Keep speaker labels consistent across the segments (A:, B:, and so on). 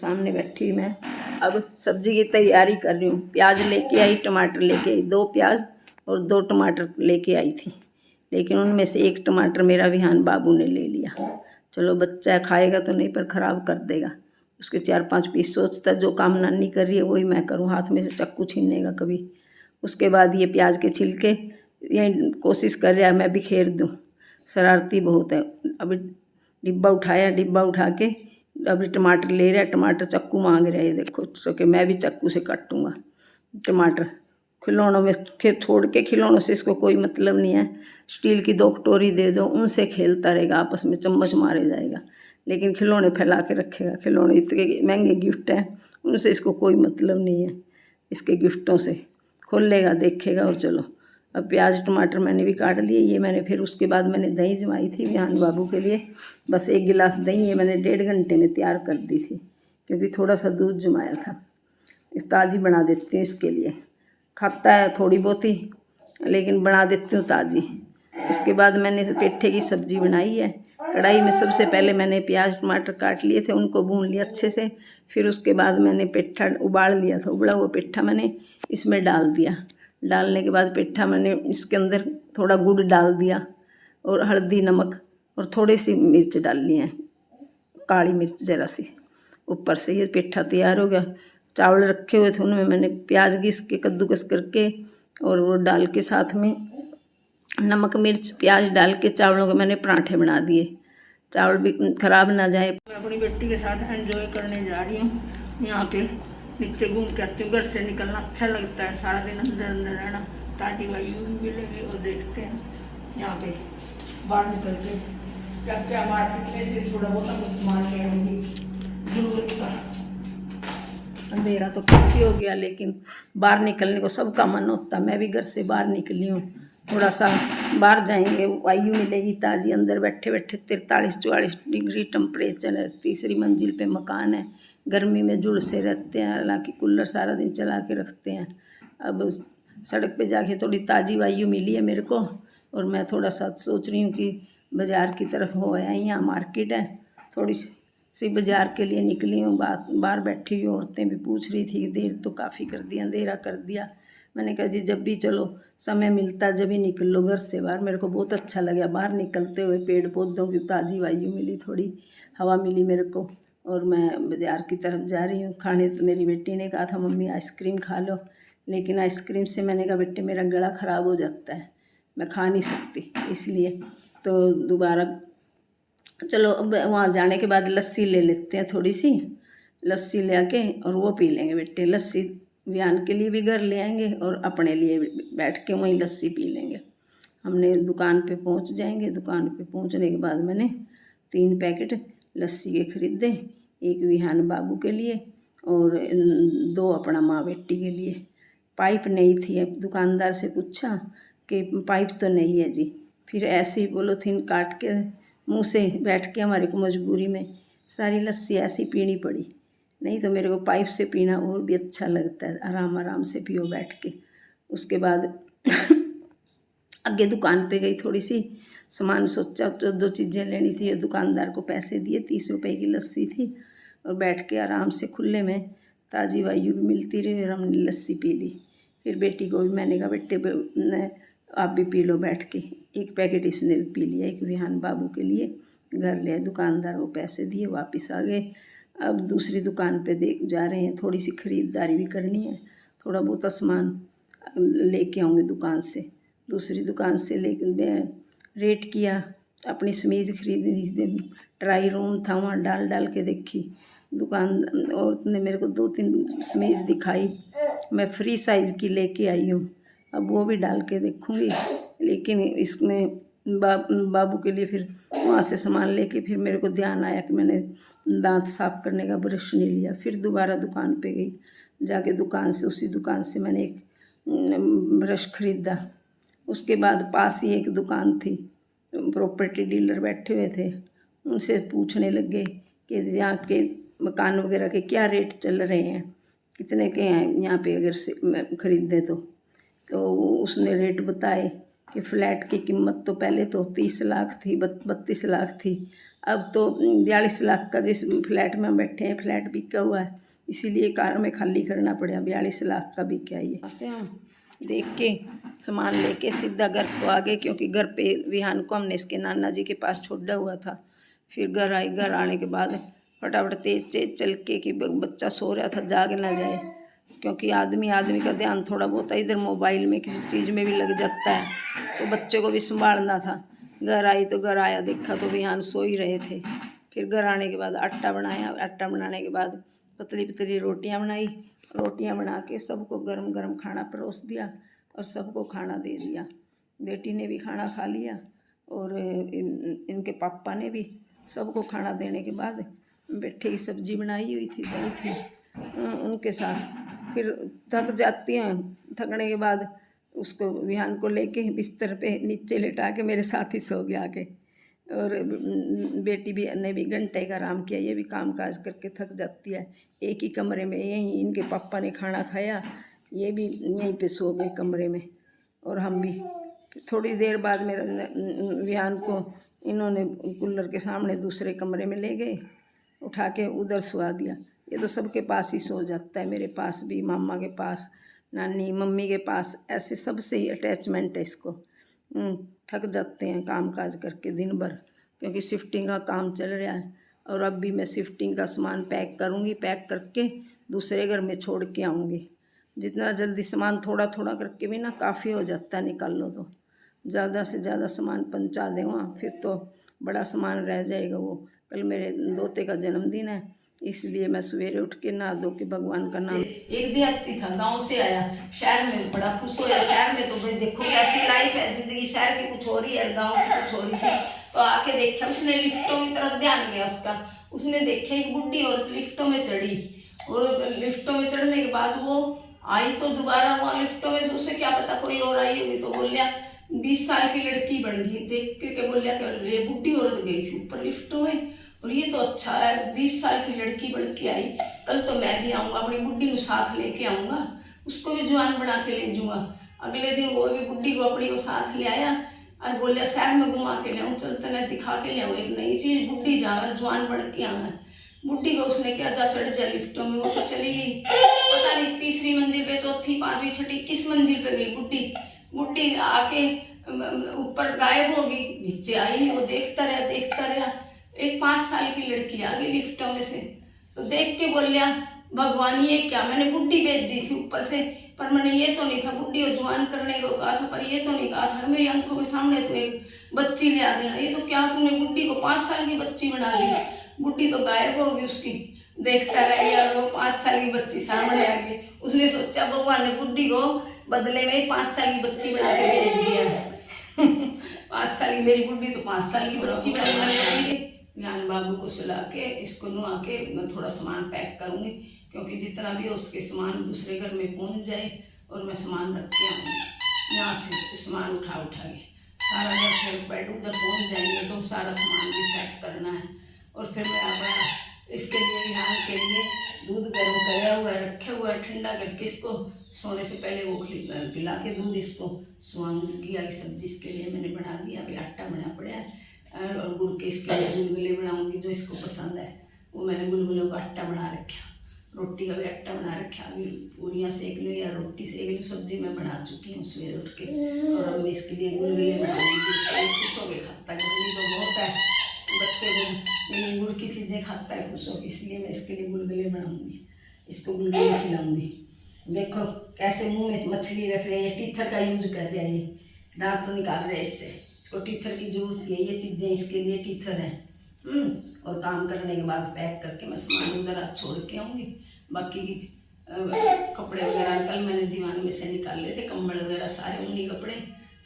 A: सामने बैठी मैं अब सब्जी की तैयारी कर रही हूँ। प्याज लेके आई, टमाटर लेके आई, 2 प्याज और 2 टमाटर लेके आई थी, लेकिन उनमें से 1 टमाटर मेरा विहान बाबू ने ले लिया। चलो बच्चा खाएगा तो नहीं, पर ख़राब कर देगा। उसके 4-5 पीस सोचता जो काम नानी कर रही है वही मैं करूँ, हाथ में से चक्कू छीनेगा कभी। उसके बाद ये प्याज के छिलके ये कोशिश कर रहा है मैं बिखेर दूँ, शरारती बहुत है। अभी डिब्बा उठाया, डिब्बा उठा के अभी टमाटर ले रहा है, टमाटर चक्कू मांग रहा है, देखो सो कि मैं भी चक्कू से काटूँगा टमाटर। खिलौनों में छोड़ के, खिलौनों से इसको कोई मतलब नहीं है। स्टील की 2 कटोरी दे दो, उनसे खेलता रहेगा, आपस में चम्मच मारे जाएगा, लेकिन खिलौने फैला के रखेगा। खिलौने इतने महंगे गिफ्ट हैं, उनसे इसको कोई मतलब नहीं है। इसके गिफ्टों से खोलेगा, देखेगा। और चलो अब प्याज टमाटर मैंने भी काट लिए। ये मैंने फिर उसके बाद मैंने दही जमाई थी विहान बाबू के लिए, बस 1 गिलास दही ये मैंने 1.5 घंटे में तैयार कर दी थी, क्योंकि थोड़ा सा दूध जमाया था। इस ताज़ी बना देती हूँ इसके लिए, खाता है थोड़ी बहुत ही, लेकिन बना देती हूँ ताज़ी। उसके बाद मैंने पेठे की सब्ज़ी बनाई है। कढ़ाई में सबसे पहले मैंने प्याज टमाटर काट लिए थे, उनको भून लिया अच्छे से। फिर उसके बाद मैंने पेठा उबाल लिया था, उबला हुआ पेठा मैंने इसमें डाल दिया। डालने के बाद पेठा मैंने इसके अंदर थोड़ा गुड़ डाल दिया और हल्दी नमक और थोड़ी सी मिर्च डाल ली है, काली मिर्च ज़रा सी ऊपर से। ये पेठा तैयार हो गया। चावल रखे हुए थे उनमें मैंने प्याज घिस के कद्दूकस करके और वो डाल के साथ में नमक मिर्च प्याज डाल के चावलों के मैंने पराठे बना दिए, चावल भी ख़राब ना जाए। मैं अपनी बेटी के साथ एंजॉय करने जा रही हूँ। यहाँ पे नीचे घूम के आती हूँ। घर से निकलना अच्छा लगता है, सारा दिन अंदर अंदर रहना, ताज़ी वायु मिलेगी। और देखते हैं यहाँ पे बाहर निकल के क्या क्या मार्केट में से थोड़ा बहुत कुछ सामान ले आऊँगी जरूरत का। अंधेरा तो काफ़ी हो गया, लेकिन बाहर निकलने को सबका मन होता। मैं भी घर से बाहर निकली हूँ, थोड़ा सा बाहर जाएंगे, वायु मिलेगी ताज़ी। अंदर बैठे बैठे 43-44 डिग्री टेम्परेचर है, 3री मंजिल पे मकान है। गर्मी में झुलसे रहते हैं, हालांकि कूलर सारा दिन चला के रखते हैं। अब सड़क पे जाके थोड़ी ताज़ी वायु मिली है मेरे को, और मैं थोड़ा सा सोच रही हूँ कि बाज़ार की तरफ हो आया। यहाँ मार्केट है, थोड़ी सी बाज़ार के लिए निकली हूँ। बाहर बैठी हुई औरतें भी पूछ रही थी, देर तो काफ़ी कर दिया, अंधेरा कर दिया। मैंने कहा जी जब भी चलो समय मिलता जब भी निकल लो घर से बाहर। मेरे को बहुत अच्छा लगा बाहर निकलते हुए, पेड़ पौधों की ताज़ी वायु मिली, थोड़ी हवा मिली मेरे को। और मैं बाज़ार की तरफ जा रही हूँ खाने। तो मेरी बेटी ने कहा था मम्मी आइसक्रीम खा लो, लेकिन आइसक्रीम से मैंने कहा बेटे मेरा गला ख़राब हो जाता है, मैं खा नहीं सकती, इसलिए तो दोबारा चलो अब वहाँ जाने के बाद लस्सी ले लेते हैं, थोड़ी सी लस्सी ले आके और वो पी लेंगे बेटे। लस्सी विहान के लिए भी घर ले आएंगे और अपने लिए बैठ के वहीं लस्सी पी लेंगे। हमने दुकान पे पहुँच जाएंगे। दुकान पे पहुँचने के बाद मैंने 3 पैकेट लस्सी के खरीदे, 1 विहान बाबू के लिए और 2 अपना माँ बेटी के लिए। पाइप नहीं थी, अब दुकानदार से पूछा कि पाइप तो नहीं है जी। फिर ऐसे ही पॉलीथीन काट के मुँह से बैठ के हमारे को मजबूरी में सारी लस्सी ऐसी पीनी पड़ी। नहीं तो मेरे को पाइप से पीना और भी अच्छा लगता है, आराम आराम से पियो बैठ के। उसके बाद आगे दुकान पे गई, थोड़ी सी सामान सोचा तो 2 चीज़ें लेनी थी। दुकानदार को पैसे दिए, 30 रुपए की लस्सी थी, और बैठ के आराम से खुले में ताज़ी वायु भी मिलती रही और हमने लस्सी पी ली। फिर बेटी को भी मैंने कहा बेटे आप भी पी लो बैठ के। 1 पैकेट इसने भी पी लिया, 1 विहान बाबू के लिए घर ले। दुकानदार वो पैसे दिए, वापस आ गए। अब दूसरी दुकान पे जा रहे हैं, थोड़ी सी ख़रीदारी भी करनी है, थोड़ा बहुत सामान लेके आऊँगी दुकान से। दूसरी दुकान से लेके रेट किया, अपनी समीज खरीदी, ट्राई रूम था वहाँ डाल के देखी। दुकान औरत ने मेरे को 2-3 समीज दिखाई, मैं फ्री साइज़ की लेके आई हूँ। अब वो भी डाल के देखूँगी, लेकिन इसमें बाबू के लिए फिर वहाँ से सामान लेके फिर मेरे को ध्यान आया कि मैंने दांत साफ़ करने का ब्रश नहीं लिया। फिर दोबारा दुकान पे गई, जाके उसी दुकान से मैंने एक ब्रश ख़रीदा। उसके बाद पास ही एक दुकान थी, प्रॉपर्टी डीलर बैठे हुए थे, उनसे पूछने लगे कि यहाँ के मकान वगैरह के क्या रेट चल रहे हैं, कितने के हैं यहाँ पे अगर से ख़रीदें तो उसने रेट बताए कि फ़्लैट की कीमत तो पहले तो 30 लाख थी, 32 लाख थी, अब तो 42 लाख का जिस फ्लैट में हम बैठे हैं, फ्लैट बिका हुआ है, इसीलिए कार में खाली करना पड़ा। 42 लाख का बिका है। यहाँ से हम देख के सामान लेके सीधा घर को आ गए, क्योंकि घर पे विहान को हमने इसके नाना जी के पास छोड़ा हुआ था। फिर घर आई, घर आने के बाद फटाफट तेज तेज चल के कि बच्चा सो रहा था, जाग ना जाए, क्योंकि आदमी का ध्यान थोड़ा बहुत इधर मोबाइल में किसी चीज़ में भी लग जाता है, तो बच्चे को भी संभालना था। घर आई तो घर आया देखा तो विहान सो ही रहे थे। फिर घर आने के बाद आटा बनाया, आटा बनाने के बाद पतली पतली रोटियां बनाई, रोटियां बना के सबको गरम गरम खाना परोस दिया और सबको खाना दे दिया। बेटी ने भी खाना खा लिया और इनके पापा ने भी। सबको खाना देने के बाद बेटे की सब्जी बनाई हुई थी, दही थी उनके साथ। फिर थक जाती हैं, थकने के बाद उसको विहान को लेके बिस्तर पे नीचे लेटा के मेरे साथ ही सो गया आके। और बेटी भी ने भी घंटे का आराम किया, ये भी काम काज करके थक जाती है। एक ही कमरे में, यहीं इनके पापा ने खाना खाया, ये भी यहीं पे सो गए कमरे में, और हम भी। थोड़ी देर बाद मेरा विहान को इन्होंने कूलर के सामने दूसरे कमरे में ले गए, उठा के उधर सुला दिया। ये तो सबके पास ही सो जाता है, मेरे पास भी, मामा के पास, नानी मम्मी के पास, ऐसे सबसे ही अटैचमेंट है इसको। थक जाते हैं काम काज करके दिन भर, क्योंकि शिफ्टिंग का काम चल रहा है। और अब भी मैं शिफ्टिंग का सामान पैक करूँगी, पैक करके दूसरे घर में छोड़ के आऊँगी। जितना जल्दी सामान थोड़ा थोड़ा करके भी ना काफ़ी हो जाता है, निकाल लो तो ज़्यादा से ज़्यादा सामान पहुँचा दें वहाँ, फिर तो बड़ा सामान रह जाएगा। वो कल मेरे दोते का जन्मदिन है, इसलिए मैं सवेरे उठ के नहा धो के भगवान का नाम। एक देहाती था, गांव से आया, शहर में बड़ा खुश होया। शहर में तो भाई देखो कैसी लाइफ है, जिंदगी शहर की कुछ हो रही है, गांव की कुछ हो रही थी। तो आके देखा, उसने लिफ्टों की तरफ ध्यान गया उसका। उसने देखा एक बुढ़ी औरत लिफ्टों में चढ़ी, और लिफ्टों में चढ़ने के बाद वो आई तो दोबारा वहाँ लिफ्टों में, उसे क्या पता कोई और आई होगी, तो बोलिया 20 साल की लड़की बन गई। देख के बोलिया कि ये बुढ़ी औरत गई थी ऊपर लिफ्टों में, और ये तो अच्छा है 20 साल की लड़की बन के आई। कल तो मैं भी आऊँगा, अपनी बुढ़ी को साथ लेके आऊँगा, उसको भी जवान बना के ले जाऊँगा। अगले दिन वो भी बुढ़ी को अपनी को साथ ले आया और बोलिया शहर में घुमा के ले आऊँ, चलते मैं दिखा के ले आऊँ एक नई चीज़, बुढ़ी जाना जवान बन के आना। बुढ़ी को उसने क्या, जा चढ़ जा लिफ्टों में, वो तो चली गई, पता नहीं तीसरी मंजिल पे, चौथी, पांचवी, छठी, किस मंजिल पे गई बुढ़ी। बुढ़ी आके ऊपर गायब हो गई, नीचे आई, वो देखता रहा। एक 5 साल की लड़की आ गई लिफ्टों में से, तो देख के बोलिया भगवान ये क्या, मैंने बुढ़ी भेज दी थी ऊपर से, पर मैंने ये तो नहीं था बुढ़ी को जवान करने को कहा था, पर ये तो नहीं कहा था मेरी आंखों के सामने तो एक बच्ची ले आ देना। ये तो क्या तूने बुढ़ी को 5 साल की बच्ची बना दी। बुढ़ी तो गायब हो गई उसकी, देखता रह गया, वो 5 साल की बच्ची सामने आ गई। उसने सोचा भगवान ने बुढ़ी को बदले में 5 साल की बच्ची बना के भेज दिया। 5 साल की मेरी बुढ़ी तो 5 साल की बच्ची बना के। विहान बाबू को सुला के इसको नुआ के मैं थोड़ा सामान पैक करूँगी, क्योंकि जितना भी हो उसके सामान दूसरे घर में पहुँच जाए, और मैं सामान रख के आऊँगी। यहाँ से सामान उठा के सारा घर, फिर बेड उधर पहुँच जाएंगे तो सारा सामान भी सेट करना है। और फिर मैं अपना इसके लिए, विहान के लिए दूध गर्म कराया हुआ है, रखे हुआ है ठंडा करके, इसको सोने से पहले वो पिला के दूध इसको सुआऊंगी। आई सब्जी इसके लिए मैंने बना दिया, अभी आटा बना पड़ा है, और गुड़ के इसके लिए गुलगुले बनाऊंगी, जो इसको पसंद है वो मैंने गुलगुलों का आटा बना रखा। रोटी का भी आटा बना रखा, अभी पूरियाँ सेक लो या रोटी सेक लो, सब्जी मैं बना चुकी हूँ सवेरे उठ के। और अब मैं इसके लिए गुलगुले बनाऊंगी, खुश होकर खाता है, गर्मी तो बहुत है, बच्चे को गुड़ की चीज़ें खाता है खुश होकर, इसलिए मैं इसके लिए गुलगुले बनाऊंगी, इसको गुलगुले खिलाऊंगी। देखो कैसे मुँह में मछली रख रहे हैं, टीथर का यूज कर रहे हैं, ये दांत तो निकाल रहे हैं इससे, इसको टीथर की जरूरत है, ये चीज़ें इसके लिए टीथर है। और काम करने के बाद पैक करके मैं सामान उधर छोड़ के आऊँगी। बाकी कपड़े वगैरह कल मैंने दीवान में से निकाले थे, कंबल वगैरह सारे, ऊनी कपड़े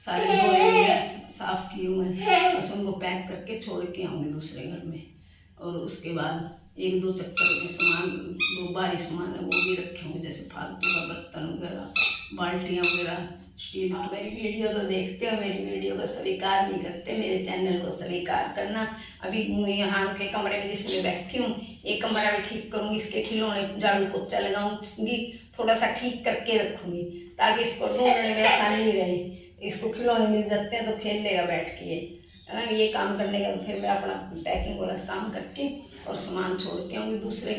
A: सारे धोए साफ़ किए हुए हैं, बस उनको पैक करके छोड़ के आऊँगी दूसरे घर में। और उसके बाद 1-2 चक्कर के सामान, 2 बारी सामान है वो भी रखे होंगे, जैसे फालतू का बर्तन वगैरह, बाल्टियाँ वगैरह, स्टील। मेरी वीडियो तो देखते हो, मेरी वीडियो को स्वीकार नहीं करते, मेरे चैनल को स्वीकार करना। अभी यहाँ के कमरे में जिसमें बैठी हूँ, एक कमरा भी ठीक करूँगी, इसके खिलौने झाड़ू पोछा लगाऊंगी, थोड़ा सा ठीक करके रखूँगी, ताकि इसको ढूंढने में आसानी रहे। इसको खिलौने मिल जाते हैं तो खेल लेगा बैठ के, अगर ये काम करने के बाद फिर मैं अपना पैकिंग वाला काम करके और सामान छोड़ के आऊँगी दूसरे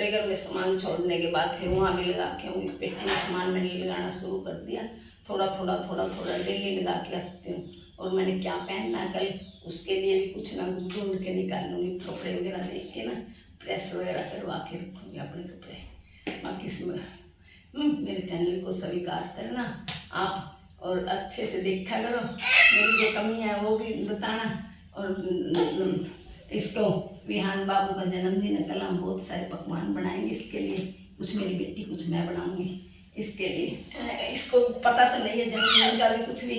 A: घर में सामान छोड़ने के बाद फिर वहाँ भी लगा के आऊँगी। पेटी में सामान मैंने लगाना शुरू कर दिया, थोड़ा थोड़ा डेली लगा के आती हूँ। और मैंने क्या पहनना है कल, उसके लिए भी कुछ ना कुछ ढूंढ के निकाल लूँगी। कपड़े वगैरह देख के ना प्रेस वगैरह करवा के रखूँगी अपने कपड़े। बाकी इसमें मेरे चैनल को स्वीकार करना आप, और अच्छे से देखा करो। मेरी जो कमी है वो भी बताना। और इसको विहान बाबू का जन्मदिन है, कल हम बहुत सारे पकवान बनाएंगे इसके लिए। कुछ मेरी बेटी, कुछ मैं बनाऊंगी इसके लिए। इसको पता तो नहीं है जन्मदिन का भी कुछ भी,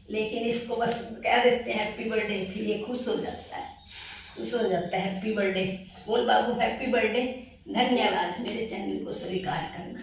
A: लेकिन इसको बस कह देते हैं हैप्पी बर्थडे, फिर ये खुश हो जाता है हैप्पी बर्थडे। बोल बाबू हैप्पी बर्थडे। धन्यवाद, मेरे चैनल को स्वीकार करना।